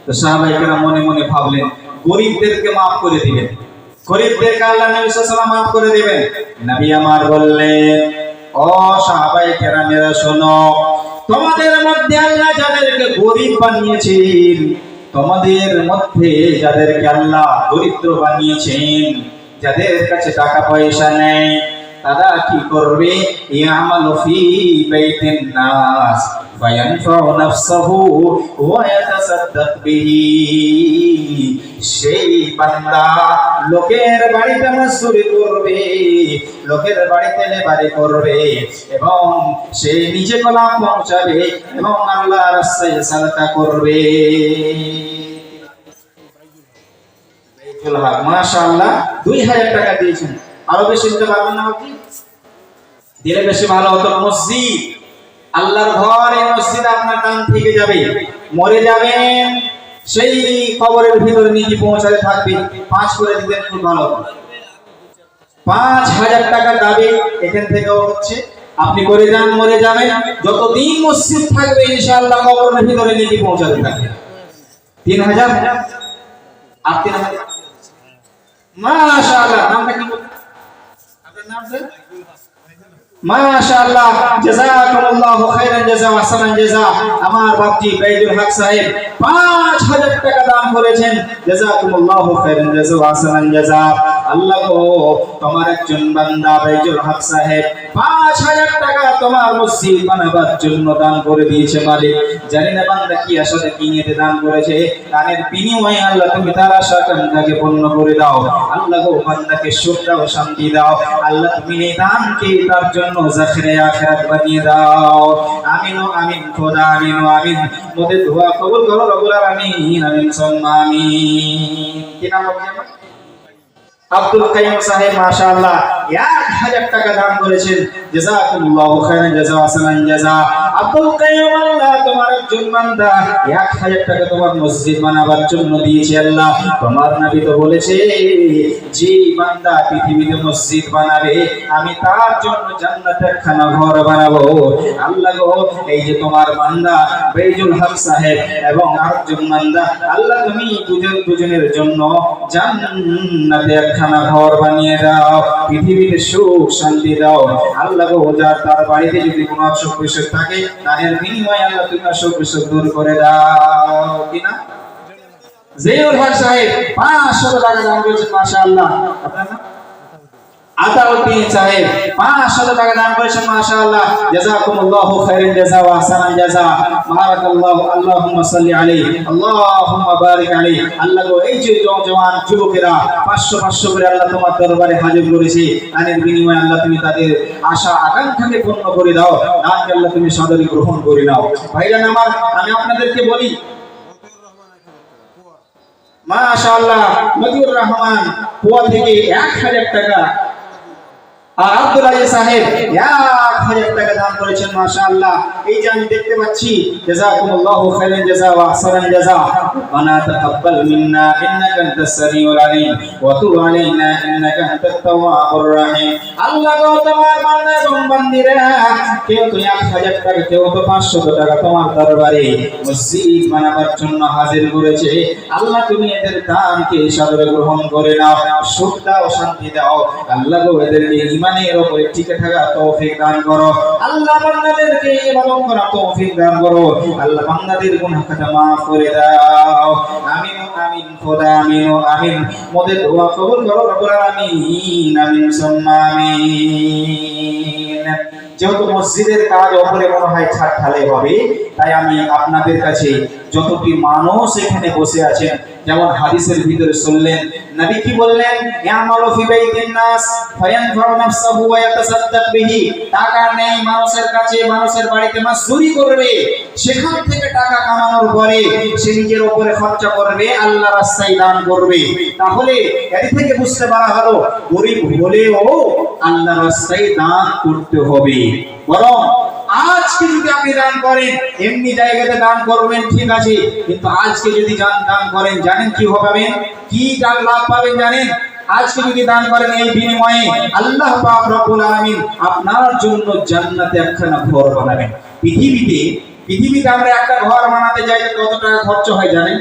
তো সাহাবায়ে কেরাম মনে মনে ভাবলেন গরিবদেরকে maaf করে দিবেন, গরিবদেরকে আল্লাহ নবী সাল্লাল্লাহু আলাইহি ওয়াসাল্লাম maaf করে দিবেন। নবী আমার বললেন, ও সাহাবায়ে কেরামেরা শোনো, তোমাদের মধ্যে আল্লাহ যাদেরকে গরিব বানিয়েছেন, তোমাদের মধ্যে যাদেরকে আল্লাহ দরিদ্র বানিয়েছেন, যাদের কাছে টাকা পয়সা নেই, তারা কি করবে? ইয়ামালু ফি বাইতিন নাস ফায়ানফাউ নাফসাহু ওয়া ইয়াতাসাদ্দাক বিহি। সেই বান্দা লোকের বাড়িতে মজদুরি করবে, লোকের বাড়িতে লেবারি করবে এবং সে নিজে গোলাম পৌঁছাবে এবং আল্লাহর রাস্তায় সাদকা করবে। মাশাআল্লাহ 2000 টাকা দিয়েছেন, আরো বেশি দিতে পারবেন না আপনি? দিলে বেশি ভালো হতো। মসজিদ, আল্লাহর ঘর, এই মসজিদ আপনার দান থেকে যাবে, মরে যাবেন সেই কবরের ভিতরে নিয়ে পৌঁছাতে থাকবে। 5 করে দিতেন খুব ভালো হতো। 5000 টাকা দাবি এখান থেকেও হচ্ছে, আপনি করে যান, মরে যাবেন, যতদিন মসজিদ থাকবে ইনশাআল্লাহ কবরের ভিতরে নিয়ে পৌঁছাতে থাকবে। 3000 আর 3000। মাশাআল্লাহ, নামটা কি বলছেন? আপনার নাম স্যার? মাশাআল্লাহ, জাযাকুমুল্লাহু খাইরান জাযা ওয়া হাসানান জাযা। আমার বাপজি বাইদুল হক সাহেব 5000 টাকা দান করেছেন, জাযাকুমুল্লাহু খাইরান জাযা ওয়া হাসানান জাযা। আল্লাহ গো, তোমার একজন বান্দা বাইদুল হক সাহেব 5000 টাকা তোমার মসজিদ বানাবার জন্য দান করে দিয়েছে। মালিক জানি না বান্দা কি আশাতে কি নিয়ে দান করেছে, দানের বিনিময়ে আল্লাহ তুমি তার আশা আকাঙ্ক্ষাকে পূর্ণ করে দাও। আল্লাহ গো, বান্দাকে সুখ দাও, শান্তি দাও। আল্লাহ তুমি এই দানকে তার জন্য জাখিরে আখিরাত বানিয়ে দাও। আমিন ও আমিন, খোদা আমিন ও আমিন। মোদের দোয়া কবুল করো রব্বুল আলামিন, আমিন সুম্মা আমিন। কি নাম আপনার? আব্দুল কাইয়ুম সাহেব মাশাআল্লাহ 1000 টাকা দান করেছেন, জাযাকুমুল্লাহু খাইরান জাযা ওয়া হাসানান জাযা। আব্দুল কাইয়ুম, আল্লাহ তোমার একজন বান্দা 1000 টাকা তোমার মসজিদ বানাবার জন্য দিয়েছে। আল্লাহ তোমার নবী তো বলেছে, যে বান্দা পৃথিবীতে মসজিদ বানাবে আমি তার জন্য জান্নাতে একখানা ঘর বানাবো। আল্লাহ গো, এই যে তোমার বান্দা বাইজুল হক সাহেব এবং আরেকজন বান্দা, আল্লাহ তুমি দুজনের জন্য জান্নাতে একখানা ঘর বানিয়ে দাও, পৃথিবীতে সুখ শান্তি দাও। আল্লাহ গো, যার তার বাড়িতে যদি কোনো অসুখ বিসুখ থাকে, তাদের বিনিময়ে আল্লাহ তুমি অসুখ বিসুখ দূর করে দাও। কিনা জিয়াউল হক সাহেব 500 টাকা দান করেছেন, মাশাআল্লাহ। আপনার নাম? আতাউদ্দিন সাহেব 500 টাকা দান করেছেন, মাশাআল্লাহ। জাযাকুমুল্লাহু খাইরান জাযা ওয়া হাসানান জাযা। বারাকাল্লাহু, আল্লাহুম্মা সাল্লি আলাইহি, আল্লাহুম্মা বারিক আলাইহি। আল্লাহ গো, এই যে জওয়ান যুবকেরা 500 করে আল্লাহ তোমার দরবারে হাজির করেছে, দানের বিনিময়ে আল্লাহ তুমি তাদের আশা আকাঙ্ক্ষাকে পূর্ণ করে দাও। দানকে আল্লাহ তুমি সাদরে গ্রহণ করে নাও। ভাইরা আমার, আমি আপনাদেরকে বলি, মাশাআল্লাহ মতিউর রহমান পোয়া থেকে 1000 টাকা, আর আব্দুল আজিজ সাহেব 1000 টাকা দান করেছেন, মাশাআল্লাহ। এই যে আমি দেখতে পাচ্ছি, জাযাকুমুল্লাহু খাইরান জাযা ওয়া হাসানান জাযা। ওয়ানা তাকাব্বাল মিন্না ইন্নাকা আনতাস সামিউল আলিম ওয়া তুব আলাইনা ইন্নাকা আনতাত তাওয়াবুর রহিম। আল্লাহ গো, তোমার বান্দা এবং বান্দীরা কেউ তো 1000 টাকা, কেউ তো 500 টাকা তোমার দরবারে মসজিদ বানাবার জন্য হাজির করেছে। আল্লাহ তুমি এদের দানকে সাদরে গ্রহণ করে নাও, সুখ দাও, শান্তি দাও। আল্লাহ গো, এদেরকে ইমানের উপরে টিকে থাকা তৌফিক দান করো। আল্লাহ বান্দাদেরকে ইবাদত করার তৌফিক দান করো। আল্লাহ বান্দাদের গুনাহ খাতা maaf করে দাও। আমিন আমিন, খোদা আমিন আমিন। মোদের দোয়া কবুল করো রব্বুল আলামিন, আমিন সুম্মা আমিন। যেহেতু মসজিদের কাজ উপরে মনে হয় ছাদ ঢালাই হবে, তাই আমি আপনাদের কাছে যতটি মানুষ এখানে বসে আছেন, যেমন হাদিসের ভিতরে শুনলেন নবী কি বললেন, ইয়ামালু ফি বাইতিন নাস ফায়ানফাউ নাফসাহু ওয়া ইয়াতাসাদ্দাক বিহি। টাকা নেই মানুষের কাছে, মানুষের বাড়িতে মজদুরি করবে, সেখান থেকে টাকা কামানোর পরে সে নিজের উপরে খরচা করবে, আল্লাহর রাস্তায় দান করবে। তাহলে এর থেকে বুঝতে পারা হলো, গরিব হলেও আল্লাহর রাস্তায় দান করতে হবে। বরং আজকে যদি আপনি দান করেন, এমনি জায়গাতে দান করবেন ঠিক আছে, কিন্তু আজকে যদি দান করেন, জানেন কি পাবেন, কি লাভ পাবেন জানেন? আজকে যদি দান করেন, এই বিনিময়ে আল্লাহ পাক রব্বুল আলামিন আপনার জন্য জান্নাতে একখানা ঘর বানাবেন। পৃথিবীতে আমরা একটা ঘর বানাতে যাই কত টাকা খরচ হয় জানেন?